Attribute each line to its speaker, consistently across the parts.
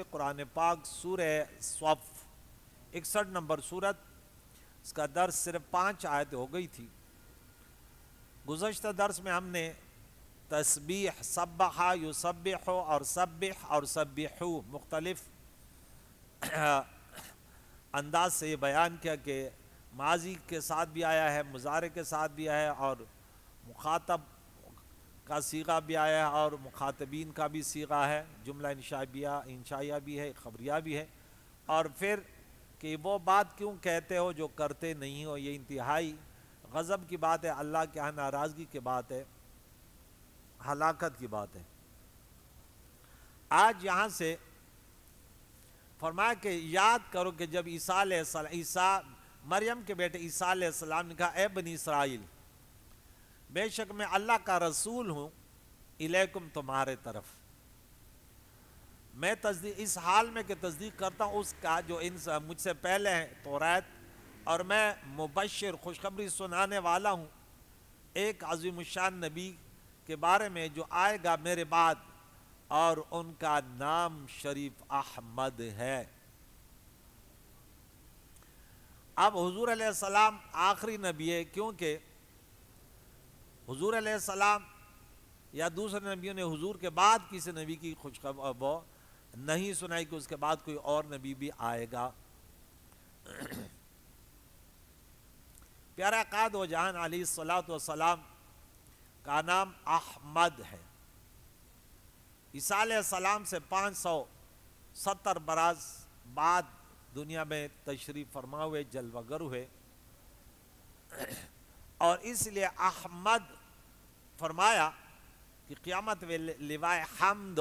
Speaker 1: قرآن پاک سورہ صف 61 نمبر سورت، اس کا درس صرف 5 آیت ہو گئی تھی۔ گزشتہ درس میں ہم نے تسبیح، سبح یسبح اور سبح اور سبحو مختلف انداز سے یہ بیان کیا کہ ماضی کے ساتھ بھی آیا ہے، مضارع کے ساتھ بھی آیا ہے، اور مخاطب کا صیغہ بھی آیا ہے اور مخاطبین کا بھی صیغہ ہے، جملہ انشائیہ بھی ہے، خبریہ بھی ہے، اور پھر کہ وہ بات کیوں کہتے ہو جو کرتے نہیں ہو، یہ انتہائی غضب کی بات ہے، اللہ کے ہاں ناراضگی کی بات ہے، ہلاکت کی بات ہے۔ آج یہاں سے فرمایا کہ یاد کرو کہ جب عیسیٰ مریم کے بیٹے عیسیٰ علیہ السلام نے کہا اے بنی اسرائیل، بے شک میں اللہ کا رسول ہوں الیکم تمہارے طرف، میں اس حال میں کہ تصدیق کرتا ہوں اس کا جو مجھ سے پہلے ہیں توریت، اور میں مبشر خوشخبری سنانے والا ہوں ایک عظیم الشان نبی کے بارے میں جو آئے گا میرے بعد، اور ان کا نام شریف احمد ہے۔ اب حضور علیہ السلام آخری نبی ہے، کیونکہ حضور علیہ السلام یا دوسرے نبیوں نے حضور کے بعد کسی نبی کی خوشخبری وہ نہیں سنائی کہ اس کے بعد کوئی اور نبی بھی آئے گا۔ پیارا قائد و جہان علیہ الصلوۃ والسلام کا نام احمد ہے۔ عیسیٰ علیہ السلام سے 570 برس بعد دنیا میں تشریف فرما ہوئے، جلوہ گر ہوئے، اور اس لیے احمد فرمایا کہ قیامت میں لوائے حمد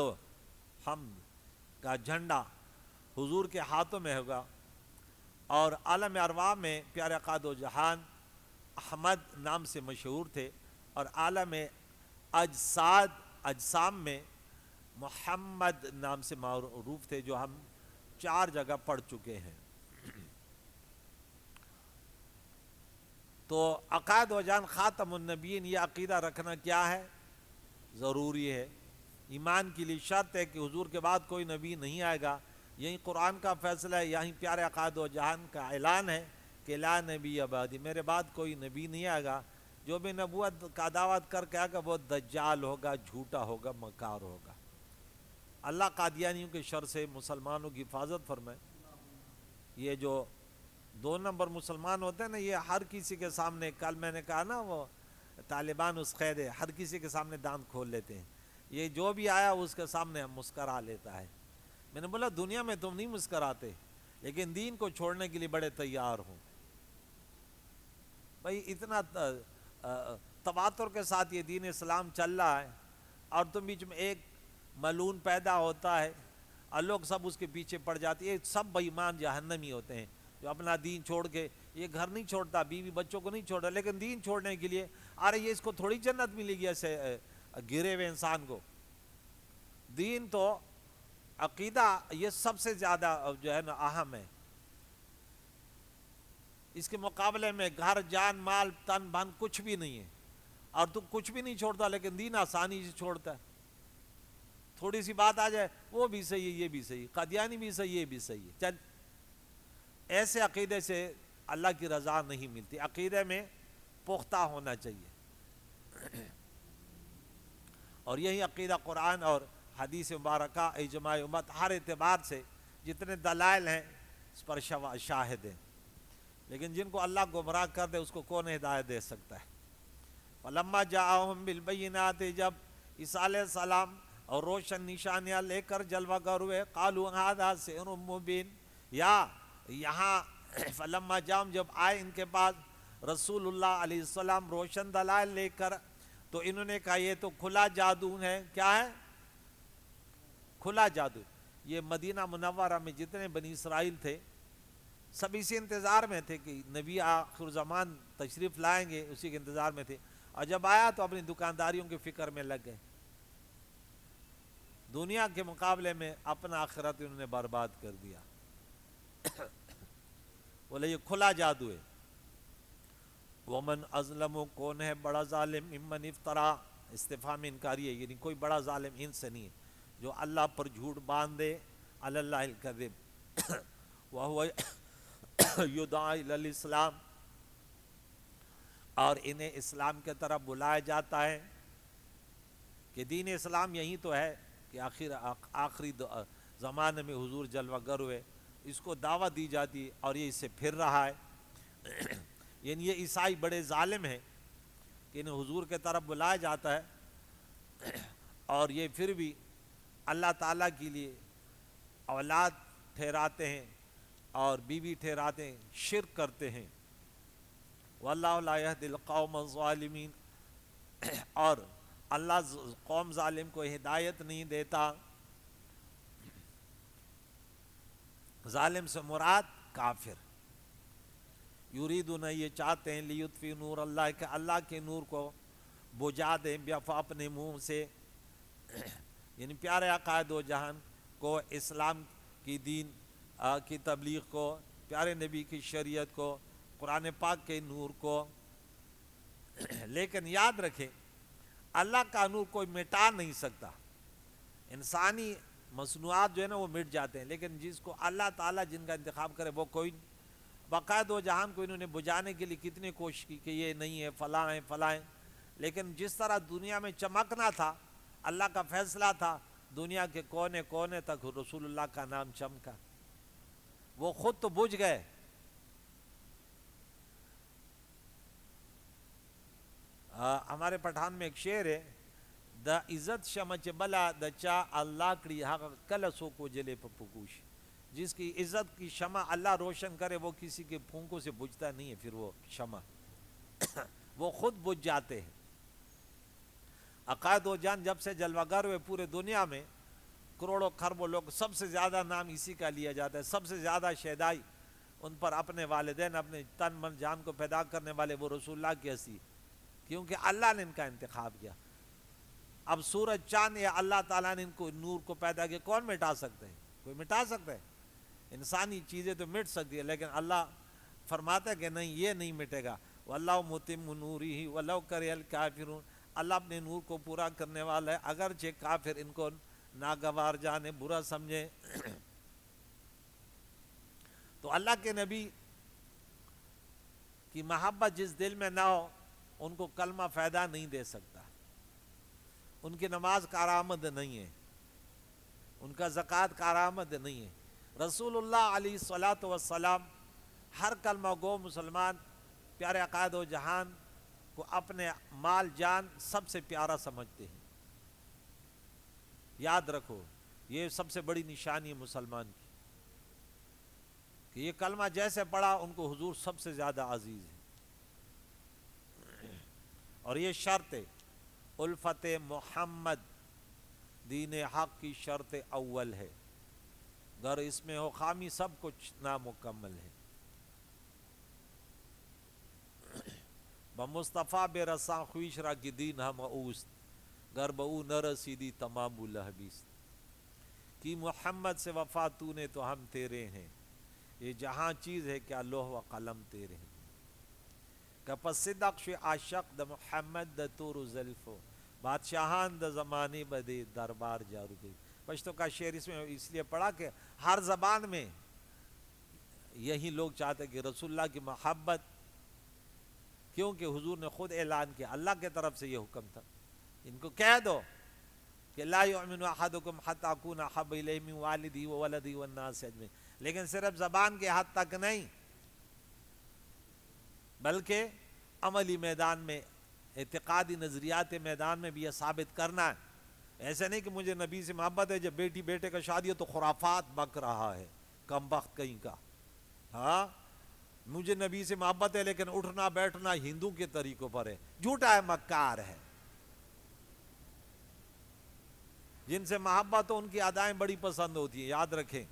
Speaker 1: کا جھنڈا حضور کے ہاتھوں میں ہوگا، اور عالم ارواح میں پیارے قائد و جہان احمد نام سے مشہور تھے، اور عالم اجسام میں محمد نام سے معروف تھے، جو ہم 4 جگہ پڑھ چکے ہیں۔ تو عقائد و جان خاتم النبیین، یہ عقیدہ رکھنا کیا ہے؟ ضروری ہے، ایمان کے لیے شرط ہے کہ حضور کے بعد کوئی نبی نہیں آئے گا۔ یہی قرآن کا فیصلہ ہے، یہی پیارے عقائد و جہان کا اعلان ہے کہ لا نبی بعدی، میرے بعد کوئی نبی نہیں آئے گا۔ جو بھی نبوت کا دعوت کر کے آئے گا وہ دجال ہوگا، جھوٹا ہوگا، مکار ہوگا۔ اللہ قادیانیوں کے شر سے مسلمانوں کی حفاظت فرمائے۔ یہ جو 2 نمبر مسلمان ہوتے ہیں نا، یہ ہر کسی کے سامنے، کل میں نے کہا نا وہ طالبان اس قید ہے، ہر کسی کے سامنے دانت کھول لیتے ہیں، یہ جو بھی آیا اس کے سامنے مسکرا لیتا ہے۔ میں نے بولا دنیا میں تم نہیں مسکراتے، لیکن دین کو چھوڑنے کے لیے بڑے تیار ہوں۔ بھائی اتنا تواتر کے ساتھ یہ دین اسلام چل رہا ہے، اور تم بیچ میں ایک ملعون پیدا ہوتا ہے اور لوگ سب اس کے پیچھے پڑ جاتے ہیں، یہ سب بے ایمان جہنمی ہوتے ہیں جو اپنا دین چھوڑ کے، یہ گھر نہیں چھوڑتا، بیوی بچوں کو نہیں چھوڑتا، لیکن دین چھوڑنے کے لیے ارے یہ اس کو تھوڑی جنت ملے گی ایسے گرے ہوئے انسان کو۔ دین تو عقیدہ یہ سب سے زیادہ جو ہے نا اہم ہے، اس کے مقابلے میں گھر، جان، مال، تن، بھن کچھ بھی نہیں ہے، اور تو کچھ بھی نہیں چھوڑتا، لیکن دین آسانی سے چھوڑتا ہے۔ تھوڑی سی بات آ جائے وہ بھی صحیح ہے، یہ بھی صحیح، قادیانی بھی صحیح ہے، یہ بھی صحیح ہے، چل۔ ایسے عقیدے سے اللہ کی رضا نہیں ملتی، عقیدے میں پختہ ہونا چاہیے، اور یہی عقیدہ قرآن اور حدیث مبارکہ، اجماع امت، ہر اعتبار سے جتنے دلائل ہیں اس پر شاہد ہیں، لیکن جن کو اللہ گمراہ کر دے اس کو کون ہدایت دے سکتا ہے؟ فلما جاءہم بالبینات، جب عیسیٰ علیہ السلام اور روشن نشانیاں لے کر جلوہ گر ہوئے، قالوا ھذا سحر مبین، یا یہاں فلما جاءہم جب آئے ان کے پاس رسول اللہ علیہ السلام روشن دلائل لے کر، تو انہوں نے کہا یہ تو کھلا جادو ہے۔ کیا ہے؟ کھلا جادو۔ یہ مدینہ منورہ میں جتنے بنی اسرائیل تھے سب اسی انتظار میں تھے کہ نبی آخر زمان تشریف لائیں گے، اسی کے انتظار میں تھے، اور جب آیا تو اپنی دکانداریوں کی فکر میں لگ گئے، دنیا کے مقابلے میں اپنا آخرت انہوں نے برباد کر دیا۔ بولے یہ کھلا جادو ہے۔ ومن ازلم، کون ہے بڑا ظالم، ممن افطرا، استفہام انکاری ہے، یعنی کوئی بڑا ظالم ان سے نہیں ہے جو اللہ پر جھوٹ باندھ دے علی اللہ الکذب وہو یدعی الی الاسلام، اور انہیں اسلام کے طرف بلایا جاتا ہے کہ دین اسلام یہی تو ہے کہ آخری زمانے میں حضور جلوہ گر ہوئے، اس کو دعوت دی جاتی اور یہ اس سے پھر رہا ہے۔ یعنی یہ عیسائی بڑے ظالم ہیں کہ انہیں حضور کے طرف بلایا جاتا ہے اور یہ پھر بھی اللہ تعالیٰ کے لیے اولاد ٹھہراتے ہیں اور بیوی ٹھہراتے ہیں، شرک کرتے ہیں۔ واللہ لا یہدی القوم الظالمین، اور اللہ قوم ظالم کو ہدایت نہیں دیتا۔ ظالم سے مراد کافر، یریدون یہ چاہتے ہیں لیطفئ نور اللہ، کہ اللہ کے نور کو بجھا دیں بیفا اپنے منہ سے، یعنی پیارے آقا دو جہان کو، اسلام کی دین کی تبلیغ کو، پیارے نبی کی شریعت کو، قرآن پاک کے نور کو۔ لیکن یاد رکھیں اللہ کا نور کوئی مٹا نہیں سکتا، انسانی مصنوعات جو ہے نا وہ مٹ جاتے ہیں، لیکن جس کو اللہ تعالیٰ جن کا انتخاب کرے وہ کوئی باقاعدہ دو جہان کو انہوں نے بجھانے کے لیے کتنی کوشش کی کہ یہ نہیں ہے، فلاں ہے فلاں ہے، لیکن جس طرح دنیا میں چمکنا تھا، اللہ کا فیصلہ تھا، دنیا کے کونے کونے تک رسول اللہ کا نام چمکا، وہ خود تو بجھ گئے۔ ہمارے پٹھان میں ایک شعر ہے، دا عزت شمچ بلا دا چا اللہ کڑی حق کلسو کو جلے پپوکوش، جس کی عزت کی شمع اللہ روشن کرے وہ کسی کے پھونکوں سے بجھتا نہیں ہے، پھر وہ شمع وہ خود بجھ جاتے ہیں۔ عقائد و جان جب سے جلوہ گر ہوئے پورے دنیا میں کروڑوں خربوں لوگ، سب سے زیادہ نام اسی کا لیا جاتا ہے، سب سے زیادہ شیدائی ان پر اپنے والدین، اپنے تن من جان کو پیدا کرنے والے وہ رسول اللہ کی ہستی، کیونکہ اللہ نے ان کا انتخاب کیا۔ اب سورج چاند یا اللہ تعالیٰ نے ان کو نور کو پیدا کیا، کون مٹا سکتے ہیں؟ کوئی مٹا سکتا ہے؟ انسانی چیزیں تو مٹ سکتی ہے، لیکن اللہ فرماتا ہے کہ نہیں، یہ نہیں مٹے گا۔ واللہ متم نورہ ولو کرہ الکافرون، اللہ اپنے نور کو پورا کرنے والا ہے اگرچہ کافر ان کو ناگوار جانے، برا سمجھے۔ تو اللہ کے نبی کی محبت جس دل میں نہ ہو ان کو کلمہ فائدہ نہیں دے سکتا، ان کی نماز کارآمد نہیں ہے، ان کا زکوٰۃ کارآمد نہیں ہے۔ رسول اللہ علیہ الصلاۃ والسلام ہر کلمہ گو مسلمان پیارے عقائد و جہان کو اپنے مال جان سب سے پیارا سمجھتے ہیں۔ یاد رکھو یہ سب سے بڑی نشانی ہے مسلمان کی، کہ یہ کلمہ جیسے پڑھا ان کو حضور سب سے زیادہ عزیز ہے، اور یہ شرط ہے الفت محمد دین حق کی شرط اول ہے، گر اس میں ہو خامی سب کچھ نامکمل ہے۔ بمصطفیٰ بے رساں خویش را کی دین ہم اوست، گر بہو نہ رسیدی تمام الحبیست، کی محمد سے وفا تو نے تو ہم تیرے ہیں، یہ جہاں چیز ہے کیا لوح و قلم تیرے ہیں، کپس صدق شو عاشق دا محمد دا تور و زلفو، بادشاہان دا زمانے بدے دربار جارو گئی۔ پشتو کا شعر اس میں اس لیے پڑھا کہ ہر زبان میں یہی لوگ چاہتے کہ رسول اللہ کی محبت، کیونکہ حضور نے خود اعلان کیا، اللہ کے طرف سے یہ حکم تھا، ان کو کہہ دو کہ لا یؤمن احدکم حتی اکون احب الیہ من والدی و ولدی والناس اجمعین، لیکن صرف زبان کے حد تک نہیں بلکہ عملی میدان میں، اعتقادی نظریات میدان میں بھی یہ ثابت کرنا ہے۔ ایسے نہیں کہ مجھے نبی سے محبت ہے، جب بیٹی بیٹے کا شادی ہے تو خرافات بک رہا ہے کم بخت کہیں کا، ہاں مجھے نبی سے محبت ہے لیکن اٹھنا بیٹھنا ہندو کے طریقوں پر ہے، جھوٹا ہے، مکار ہے۔ جن سے محبت ہو ان کی ادائیں بڑی پسند ہوتی ہیں، یاد رکھیں،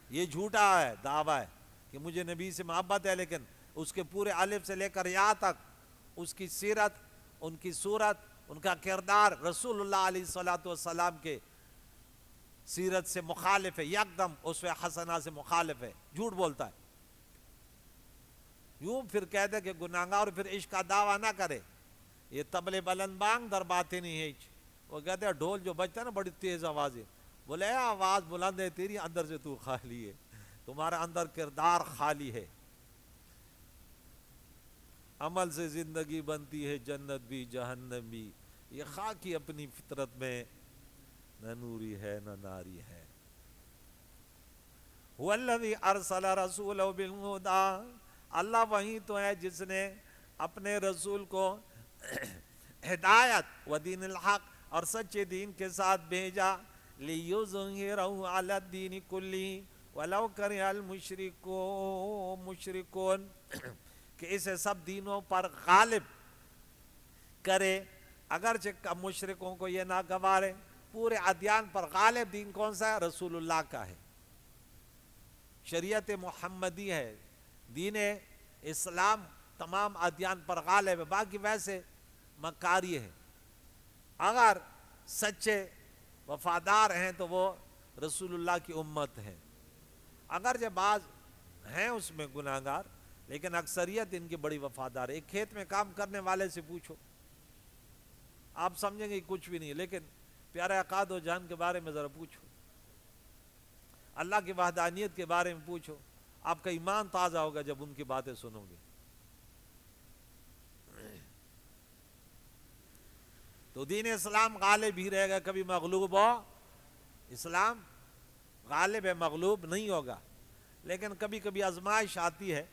Speaker 1: یہ جھوٹا ہے دعویٰ ہے کہ مجھے نبی سے محبت ہے، لیکن اس کے پورے الف سے لے کر یا تک اس کی سیرت، ان کی صورت، ان کا کردار رسول اللہ علیہ الصلوۃ والسلام کے سیرت سے مخالف ہے، یکدم اسوہ حسنہ سے مخالف ہے، جھوٹ بولتا ہے۔ یوں پھر کہتے کہ گناہگار، اور پھر عشق کا دعویٰ نہ کرے، یہ طبل بلند بانگ در باتیں نہیں ہے، وہ کہتے ہیں ڈھول جو بجتا ہے نا بڑی تیز آوازیں، بولے اے آواز بلند ہے تیری، اندر سے تو خالی ہے، تمہارا اندر کردار خالی ہے. عمل سے زندگی بنتی ہے جنت بھی جہنم بھی، یہ خاکی اپنی فطرت میں نہ نوری ہے نہ ناری ہے. هو الذی ارسل رسولہ بالہدی، اللہ وہی تو ہے جس نے اپنے رسول کو ہدایت و دین الحق اور سچے دین کے ساتھ بھیجا. لیظہرہ علی الدین کلہ ولو کرہ المشرکون، کہ اسے سب دینوں پر غالب کرے اگرچہ مشرکوں کو یہ ناگوارے. پورے ادیان پر غالب دین کون سا ہے؟ رسول اللہ کا ہے، شریعت محمدی ہے، دین اسلام تمام ادیان پر غالب ہے. باقی ویسے مکاری ہے. اگر سچے وفادار ہیں تو وہ رسول اللہ کی امت ہیں. اگرچہ بعض ہیں اس میں گناہگار، لیکن اکثریت ان کی بڑی وفادار ہے. ایک کھیت میں کام کرنے والے سے پوچھو، آپ سمجھیں گے کچھ بھی نہیں ہے، لیکن پیارے عقاد و جان کے بارے میں ذرا پوچھو، اللہ کی وحدانیت کے بارے میں پوچھو، آپ کا ایمان تازہ ہوگا جب ان کی باتیں سنو گے. تو دین اسلام غالب ہی رہے گا، کبھی مغلوب ہو. اسلام غالب ہے، مغلوب نہیں ہوگا. لیکن کبھی کبھی آزمائش آتی ہے،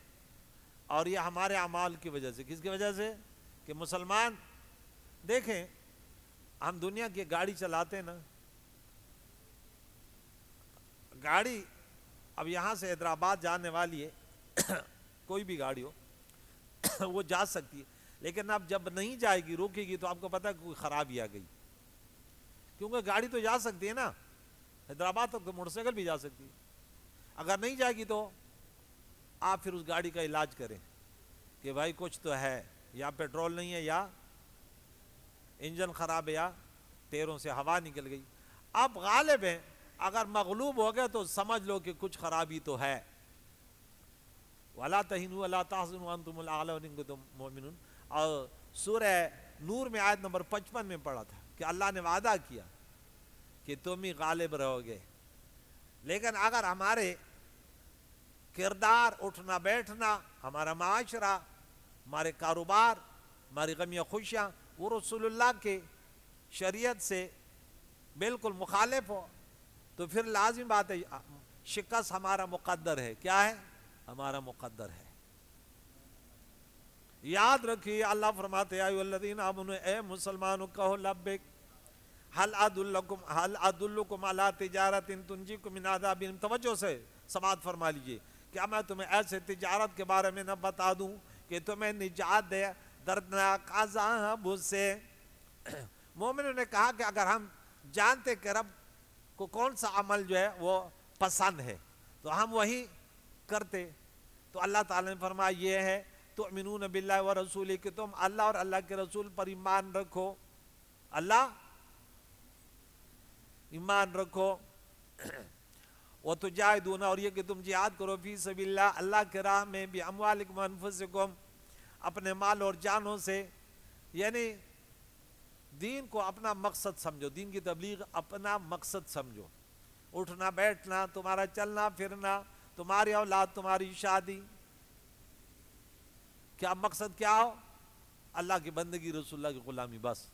Speaker 1: اور یہ ہمارے اعمال کی وجہ سے. کس کی وجہ سے؟ کہ مسلمان دیکھیں، ہم دنیا کی گاڑی چلاتے ہیں نا، گاڑی اب یہاں سے حیدرآباد جانے والی ہے کوئی بھی گاڑی ہو وہ جا سکتی ہے، لیکن اب جب نہیں جائے گی، روکے گی، تو آپ کو پتہ ہے کوئی خرابی آ گئی. کیونکہ گاڑی تو جا سکتی ہے نا، حیدرآباد تک تو موٹر سائیکل بھی جا سکتی ہے. اگر نہیں جائے گی تو آپ پھر اس گاڑی کا علاج کریں کہ بھائی کچھ تو ہے، یا پیٹرول نہیں ہے، یا انجن خراب ہے، یا ٹیروں سے ہوا نکل گئی. آپ غالب ہیں، اگر مغلوب ہو گئے تو سمجھ لو کہ کچھ خرابی تو ہے. وَلَا تَهِنُوا وَلَا تَحْزَنُوا وَأَنْتُمُ الْأَعْلَوْنَ إِن كُنتُم مُؤْمِنُونَ. اور سورہ نور میں آیت نمبر 55 میں پڑھا تھا کہ اللہ نے وعدہ کیا کہ تم ہی غالب رہو گے. لیکن اگر ہمارے کردار، اٹھنا بیٹھنا، ہمارا معاشرہ، ہمارے کاروبار، ہماری غمیاں خوشیاں وہ رسول اللہ کے شریعت سے بالکل مخالف ہو، تو پھر لازم بات ہے شکست ہمارا مقدر ہے. کیا ہے؟ ہمارا مقدر ہے. یاد رکھیے، اللہ فرماتے ہیں ایھا الذین آمنوا، اے مسلمانوں کہو لبیک حل ادلکم علی تجارت تنجیکم من عذاب. توجہ سے سماعت فرما لیجیے. کیا میں تمہیں ایسے تجارت کے بارے میں نہ بتا دوں کہ تمہیں نجات دے دردناک عذاب سے. مومنوں نے کہا کہ اگر ہم جانتے کہ رب کو کون سا عمل جو ہے وہ پسند ہے تو ہم وہی کرتے. تو اللہ تعالیٰ نے فرمایا یہ ہے تؤمنون باللہ ورسولہ، کہ تم اللہ اور اللہ کے رسول پر ایمان رکھو. اللہ ایمان رکھو. وتجاہدون، اور یہ کہ تم جہاد کرو فی سبیل اللہ، اللہ کے راہ میں، باموالکم وانفسکم، اپنے مال اور جانوں سے. یعنی دین کو اپنا مقصد سمجھو، دین کی تبلیغ اپنا مقصد سمجھو. اٹھنا بیٹھنا، تمہارا چلنا پھرنا، تمہاری اولاد، تمہاری شادی، کیا مقصد کیا ہو؟ اللہ کی بندگی، رسول اللہ کی غلامی. بس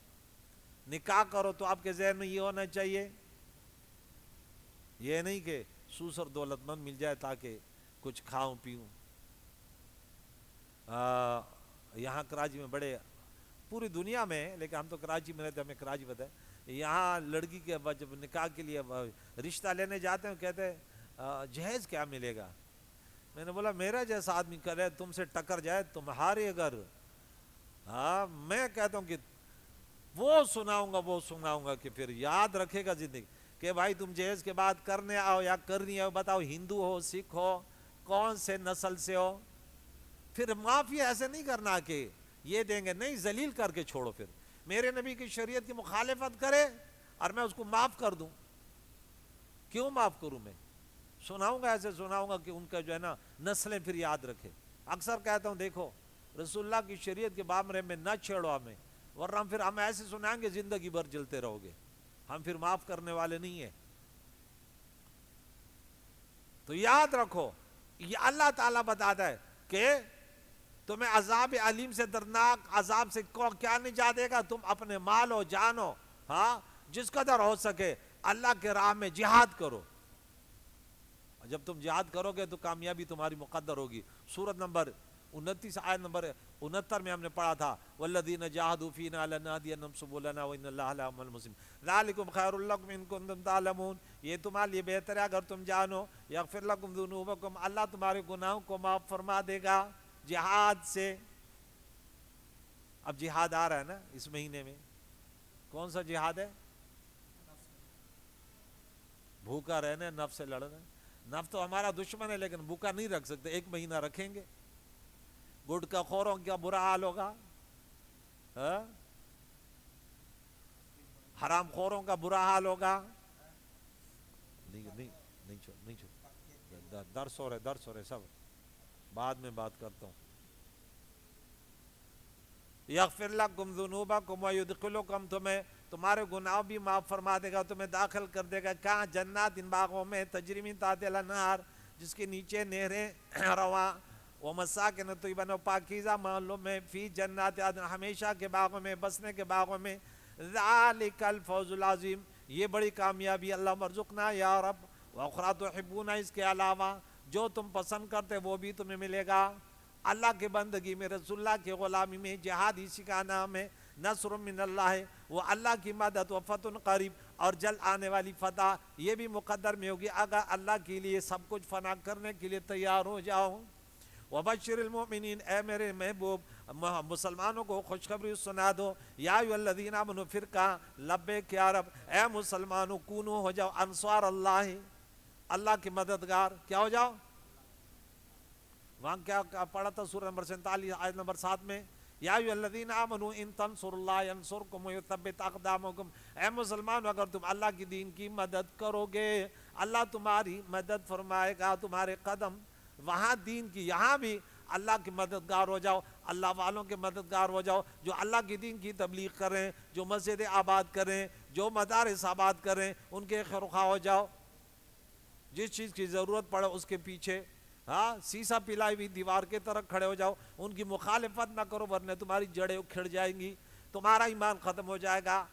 Speaker 1: نکاح کرو تو آپ کے ذہن میں یہ ہونا چاہیے، یہ نہیں کہ سوسر دولت مند مل جائے تاکہ کچھ کھاؤں پیوں. یہاں کراچی میں بڑے، پوری دنیا میں، لیکن ہم تو کراچی میں رہتے، ہمیں کراچی پتہ ہے. یہاں لڑکی کے جب نکاح کے لیے رشتہ لینے جاتے ہیں، کہتے ہیں جہیز کیا ملے گا. میں نے بولا میرا جیسا آدمی کرے تم سے ٹکر جائے تمہارے اگر، میں کہتا ہوں کہ وہ سناؤں گا کہ پھر یاد رکھے گا زندگی کہ بھائی تم جہیز کے بعد کرنے آؤ یا کرنی آؤ، بتاؤ ہندو ہو، سکھ ہو، کون سے نسل سے ہو. پھر معافی ایسے نہیں کرنا کہ یہ دیں گے، نہیں، ذلیل کر کے چھوڑو. پھر میرے نبی کی شریعت کی مخالفت کرے اور میں اس کو معاف کر دوں، کیوں معاف کروں؟ میں سناؤں گا، ایسے سناؤں گا کہ ان کا جو ہے نا نسلیں پھر یاد رکھے. اکثر کہتا ہوں دیکھو رسول اللہ کی شریعت کے معاملے میں نہ چھیڑو ہمیں، ورنہ پھر ہم ایسے سنائیں گے زندگی بھر جلتے رہو گے. ہم پھر معاف کرنے والے نہیں ہیں. تو یاد رکھو یہ اللہ تعالیٰ بتاتا ہے کہ تمہیں عذاب علیم سے دردناک عذاب سے کیا نجات دے گا؟ تم اپنے مال و جان و ہاں جس قدر ہو سکے اللہ کے راہ میں جہاد کرو. جب تم جہاد کرو گے تو کامیابی تمہاری مقدر ہوگی. سورت نمبر 29 آیت نمبر 69 میں ہم نے پڑھا تھا والذین جاہدوا فینا لنہدینہم سبلنا وان اللہ لمع المحسنین ذالکم خیر لکم ان کنتم تعلمون. یہ تمہارے لیے بہتر ہے اگر تم جانو. یغفر لکم ذنوبکم اللہ تمہارے گناہوں کو معاف فرما دے گا جہاد سے. اب جہاد آ رہا ہے نا اس مہینے میں. کون سا جہاد ہے؟ بھوکا رہنا، نفس سے لڑنا. نفس تو ہمارا دشمن ہے لیکن بھوکا نہیں رکھ سکتے. 1 مہینہ رکھیں گے. گٹکا خوروں کا برا حال ہوگا، حرام خوروں کا برا حال ہوگا. نہیں درس ہو رہے سب بعد میں بات کرتا ہوں. یغفر لکم ذنوبکم ویدخلکم تمہارے گناہ بھی معاف فرما دے گا، تمہیں داخل کر دے گا کہاں؟ جنات ان باغوں میں تجری من تحتہا الانہار جس کے نیچے نہریں رواں. ومساکن طیبا و پاکیزہ محلوں میں فی جنات عدن ہمیشہ کے باغوں میں بسنے کے باغوں میں. ذالک الفوز العظیم یہ بڑی کامیابی. اللہ مرزقنا یا رب. واخری تحبون اس کے علاوہ جو تم پسند کرتے وہ بھی تمہیں ملے گا. اللہ کے بندگی میں، رسول اللہ کے غلامی میں، جہاد اسی کا نام ہے. نصر من اللہ ہے وہ اللہ کی مدد، و فتح قریب اور جلد آنے والی فتح یہ بھی مقدر میں ہوگی اگر اللہ کے لیے سب کچھ فنا کرنے کے لیے تیار ہو جاؤ. وبشر المؤمنین اے میرے محبوب مسلمانوں کو خوشخبری سنا دو. یا ایھا الذین آمنوا پھر کہا لبیک یا رب اے مسلمانوں کونو ہو جاؤ انصار اللہ اللہ کے مددگار. کیا ہو جاؤ؟ وہاں کیا پڑھا تھا سورہ نمبر 47 آیت نمبر 7 میں یا ایھا الذین آمنوا ان تنصروا اللہ ینصرکم ویثبت اقدامکم. اے مسلمانوں اگر تم اللہ کی دین کی مدد کرو گے اللہ تمہاری مدد فرمائے گا. تمہارے قدم وہاں دین کی، یہاں بھی اللہ کے مددگار ہو جاؤ، اللہ والوں کے مددگار ہو جاؤ جو اللہ کی دین کی تبلیغ کریں، جو مسجد آباد کریں، جو مدارس آباد کریں ان کے خیرخواہ ہو جاؤ. جس چیز کی ضرورت پڑے اس کے پیچھے سیسا پلائی ہوئی دیوار کے طرح کھڑے ہو جاؤ. ان کی مخالفت نہ کرو ورنہ تمہاری جڑیں اکھڑ جائیں گی، تمہارا ایمان ختم ہو جائے گا.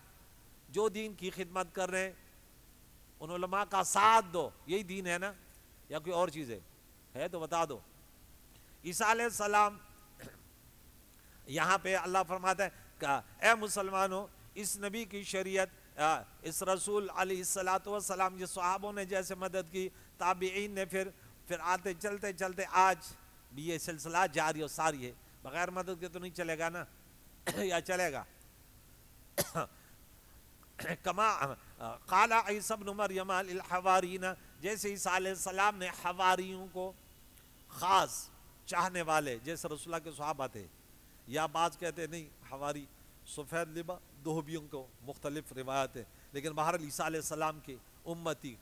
Speaker 1: جو دین کی خدمت کر رہے ہیں ان علماء کا ساتھ دو. یہی دین ہے نا یا کوئی اور چیز ہے تو بتا دو. عیسیٰ علیہ السلام یہاں پہ اللہ فرماتا ہے کہ اے مسلمانوں اس نبی کی شریعت، اس رسول علیہ السلام یہ صحابوں نے جیسے مدد کی، تابعین نے پھر آتے چلتے چلتے آج بھی یہ سلسلہ جاری و ساری ہے. بغیر مدد کے تو نہیں چلے گا نا یا چلے گا؟ کما قال عیسی ابن مریم للحواریین جیسے عیسیٰ علیہ السلام نے حواریوں کو خاص چاہنے والے جیسے رسول اللہ کے صحابہ تھے، یا بعض کہتے نہیں حواری سفید لبا دھوبیوں کو مختلف روایت ہے، لیکن بہرحال عیسیٰ علیہ السلام کے امتی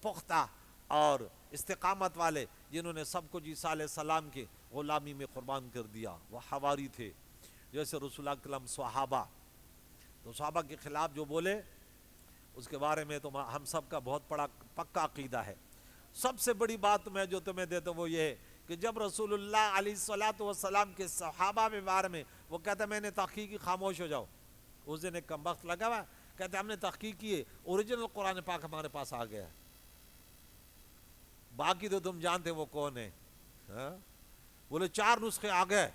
Speaker 1: پختہ اور استقامت والے جنہوں نے سب کچھ عیسیٰ علیہ السلام کے غلامی میں قربان کر دیا وہ حواری تھے. جیسے رسول اللہ کے صحابہ، تو صحابہ کے خلاف جو بولے اس کے بارے میں تو ہم سب کا بہت بڑا پکا عقیدہ ہے. سب سے بڑی بات میں جو تمہیں دیتا ہوں وہ یہ ہے کہ جب رسول اللہ علیہ السلام کے صحابہ کے بارے میں وہ کہتا ہے میں نے تحقیق کی، خاموش ہو جاؤ. اس دن ایک کم وقت لگا ہوا کہتے ہم نے تحقیق کی ہے، اوریجنل قرآن پاک ہمارے پاس آ گیا ہے، باقی تو تم جانتے وہ کون ہے. بولے 4 نسخے آ گئے.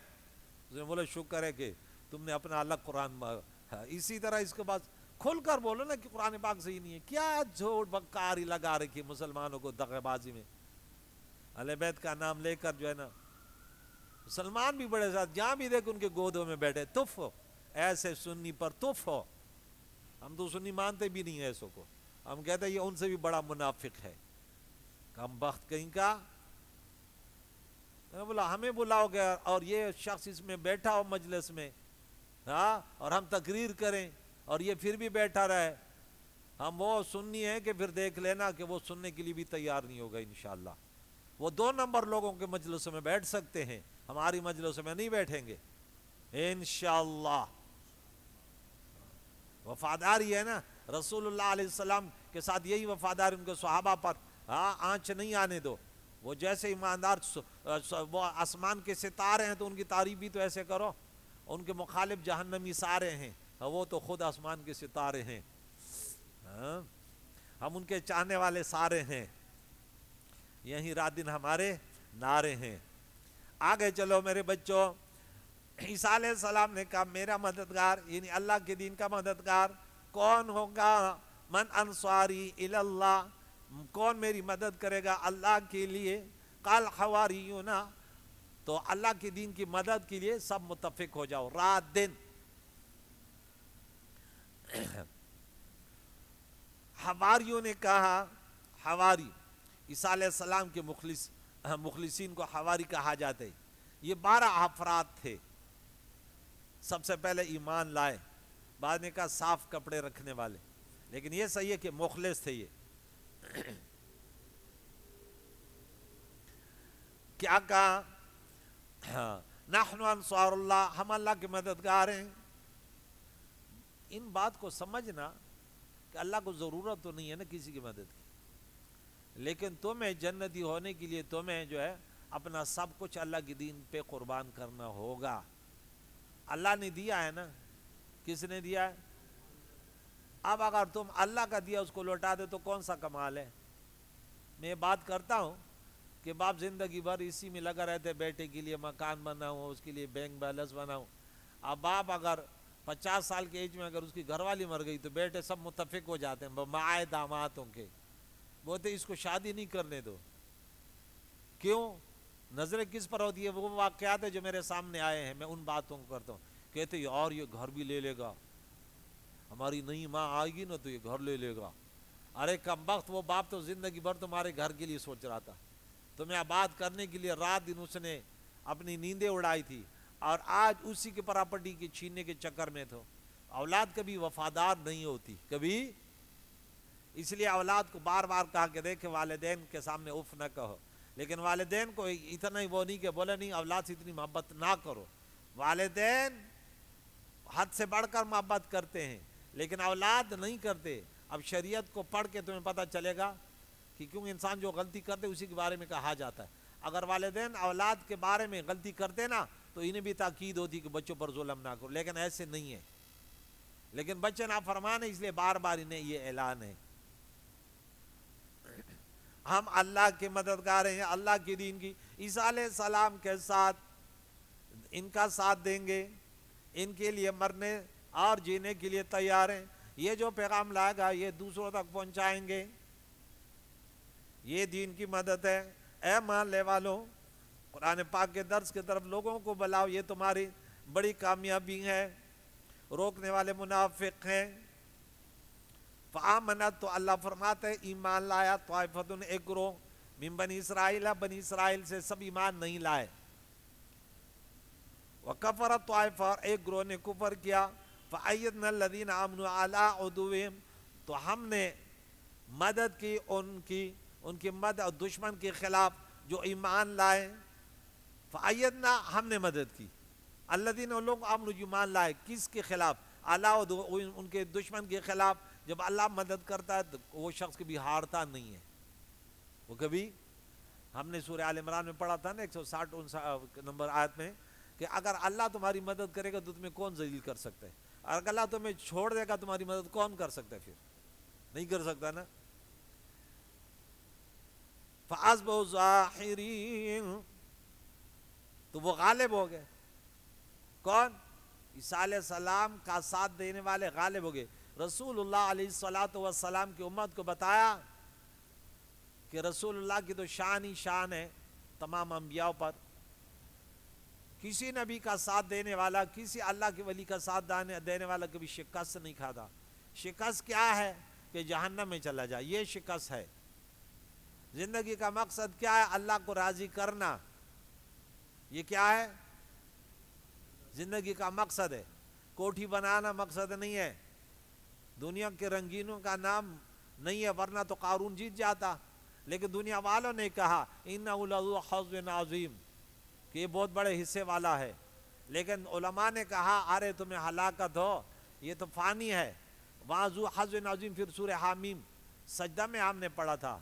Speaker 1: بولے شکر ہے کہ تم نے اپنا الگ قرآن. اسی طرح اس کے بعد کھل کر بولو نا کہ قرآن پاک صحیح نہیں ہے. کیا جھوٹ بکاری لگا رکھی مسلمانوں کو دغے بازی میں، اہل بیت کا نام لے کر جو ہے نا. مسلمان بھی بڑے ساتھ جہاں بھی دیکھ ان کے گودوں میں بیٹھے تف ہو، ایسے سنی پر تف ہو. ہم تو سنی مانتے بھی نہیں ایسوں کو، ہم کہتے ہیں یہ ان سے بھی بڑا منافق ہے. کم بخت کہیں کا بولا ہمیں بلاؤ گے اور یہ شخص اس میں بیٹھا ہو مجلس میں اور ہم تقریر کریں اور یہ پھر بھی بیٹھا رہے. ہم وہ سنی ہیں کہ پھر دیکھ لینا کہ وہ سننے کے لیے بھی تیار نہیں ہوگا انشاءاللہ. وہ 2 نمبر لوگوں کے مجلسوں میں بیٹھ سکتے ہیں، ہماری مجلسوں میں نہیں بیٹھیں گے انشاءاللہ. وفاداری ہے نا رسول اللہ علیہ السلام کے ساتھ، یہی وفاداری ان کے صحابہ پر ہاں آنچ نہیں آنے دو. وہ جیسے ایماندار وہ آسمان کے ستارے ہیں تو ان کی تعریف بھی تو ایسے کرو. ان کے مخالف جہنمی سارے ہیں, وہ تو خود آسمان کے ستارے ہیں. ہم ان کے چاہنے والے سارے ہیں. یہی رات دن ہمارے نعرے ہیں. آگے چلو میرے بچوں. عیسیٰ علیہ السلام نے کہا میرا مددگار یعنی اللہ کے دین کا مددگار کون ہوگا؟ من انصاری الی اللہ, کون میری مدد کرے گا اللہ کے لیے؟ قال حواریون, تو اللہ کے دین کی مدد کے لیے سب متفق ہو جاؤ رات دن. حواریوں نے کہا, حواری عیسیٰ علیہ السلام کے مخلصین کو حواری کہا جاتے. یہ 12 افراد تھے. سب سے پہلے ایمان لائے, بعد نے کہا صاف کپڑے رکھنے والے, لیکن یہ صحیح ہے کہ مخلص تھے یہ. کیا کہا؟ نحن انصار اللہ, ہم اللہ کے مددگار ہیں. ان بات کو سمجھنا کہ اللہ کو ضرورت تو نہیں ہے نا کسی کی مدد کی, لیکن تمہیں جنتی ہونے کے لیے تمہیں جو ہے اپنا سب کچھ اللہ کے دین پہ قربان کرنا ہوگا. اللہ نے دیا ہے نا, کس نے دیا ہے؟ اب اگر تم اللہ کا دیا اس کو لوٹا دے تو کون سا کمال ہے؟ میں بات کرتا ہوں کہ باپ زندگی بھر اسی میں لگا رہتے, بیٹے کے لیے مکان بناؤں, اس کے لیے بینک بیلنس بناؤں. اب باپ اگر 50 سال کے ایج میں اگر اس کی گھر والی مر گئی تو بیٹے سب متفق ہو جاتے ہیں مائع دامادوں کے, بولتے اس کو شادی نہیں کرنے دو. کیوں؟ نظریں کس پر ہوتی ہے؟ وہ واقعات ہے جو میرے سامنے آئے ہیں, میں ان باتوں کو کرتا ہوں. کہتے یار یہ گھر بھی لے لے گا, ہماری نئی ماں آئے گی نا تو یہ گھر لے لے گا. ارے کمبخت, وہ باپ تو زندگی بھر تمہارے گھر کے لیے سوچ رہا تھا, تمہیں آباد کرنے کے لیے رات دن اس نے اپنی نیندیں اڑائی تھی, اور آج اسی کے پراپرٹی کے چھیننے کے چکر میں تھو. اولاد کبھی وفادار نہیں ہوتی کبھی, اس لیے اولاد کو بار بار کہا کہ دیکھے والدین کے سامنے اف نہ کہو, لیکن والدین کو اتنا ہی وہ نہیں کہ بولے نہیں اولاد سے اتنی محبت نہ کرو. والدین حد سے بڑھ کر محبت کرتے ہیں لیکن اولاد نہیں کرتے. اب شریعت کو پڑھ کے تمہیں پتہ چلے گا کہ کیوں انسان جو غلطی کرتے اسی کے بارے میں کہا جاتا ہے. اگر والدین اولاد کے بارے میں غلطی کرتے نا تو انہیں بھی تاکید ہوتی کہ بچوں پر ظلم نہ کرو, لیکن ایسے نہیں ہے. لیکن بچے نافرمان ہیں, اس لیے بار بار انہیں یہ اعلان ہے. ہم اللہ کے مددگار ہیں, اللہ کے دین کی. عیسیٰ علیہ السلام کے ساتھ ان کا ساتھ دیں گے, ان کے لیے مرنے اور جینے کے لیے تیار ہیں. یہ جو پیغام لائے گا یہ دوسروں تک پہنچائیں گے, یہ دین کی مدد ہے. اے مان لے والوں, قرآن پاک کے درس کی طرف لوگوں کو بلاؤ, یہ تمہاری بڑی کامیابی ہے. روکنے والے منافق ہیں. فآمنت, تو اللہ فرماتے ہیں ایمان لایا طائفتن, ایک گروہ, من بنی اسرائیل, بنی اسرائیل سے سب ایمان نہیں لائے. وکفرت طائفہ, ایک گروہ نے کفر کیا. فأیدنا الذین آمنوا علی عدوہم, تو ہم نے مدد کی ان کی مدد دشمن کے خلاف جو ایمان لائے. فأیدنا, ہم نے مدد کی. الذین, لوگ آمنوا ایمان لائے, کس کے خلاف؟ علی عدوہم, ان کے دشمن کے خلاف. جب اللہ مدد کرتا ہے تو وہ شخص کبھی ہارتا نہیں ہے. وہ کبھی, ہم نے سورہ آل عمران میں پڑھا تھا نا 160 نمبر آیت میں, کہ اگر اللہ تمہاری مدد کرے گا تو تمہیں کون ذلیل کر سکتا ہے, اگر اللہ تمہیں چھوڑ دے گا تمہاری مدد کون کر سکتا ہے؟ پھر نہیں کر سکتا نا. فَأَصْبَحُوا ظَاهِرِينَ, تو وہ غالب ہو گئے. کون؟ عیسیٰ علیہ السلام کا ساتھ دینے والے غالب ہو گئے. رسول اللہ علیہ السلام کی امت کو بتایا کہ رسول اللہ کی تو شان ہی شان ہے تمام انبیاء پر. کسی نبی کا ساتھ دینے والا, کسی اللہ کے ولی کا ساتھ دینے والا کبھی شکست نہیں کھاتا. شکست کیا ہے؟ کہ جہنم میں چلا جائے, یہ شکست ہے. زندگی کا مقصد کیا ہے؟ اللہ کو راضی کرنا. یہ کیا ہے؟ زندگی کا مقصد ہے. کوٹھی بنانا مقصد نہیں ہے, دنیا کے رنگینوں کا نام نہیں ہے, ورنہ تو قارون جیت جاتا. لیکن دنیا والوں نے کہا اِنَّهُ لَذُو حَظٍّ عَظِيمٍ, کہ یہ بہت بڑے حصے والا ہے. لیکن علماء نے کہا ارے تمہیں ہلاکت ہو, یہ تو فانی ہے. وَذُو حَظٍّ عَظِيمٍ, پھر سورہ حامیم سجدہ میں ہم نے پڑھا تھا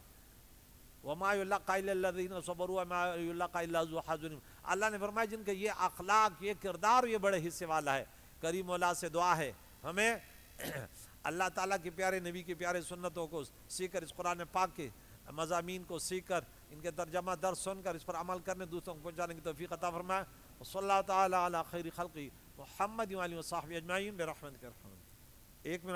Speaker 1: وما یلقی الا الذین صبروا وما یلقی الا ذو حظ عظیم۔ اللہ نے فرمایا جن کے یہ اخلاق، یہ کردار، یہ بڑے حصے والا ہے۔ کریم مولا سے دعا ہے ہمیں اللہ تعالیٰ کے پیارے نبی کے پیارے سنتوں کو سیکھ کر، اس قرآن پاک کے مضامین کو سیکھ کر، ان کے ترجمہ درس سن کر اس پر عمل کرنے، دوسروں کو پہنچانے کی توفیق عطا فرمائے۔ وصلی اللہ تعالیٰ علی خیر خلقی محمد وآلہ وصحبہ اجمعین برحمتک یا ارحم۔ ایک منٹ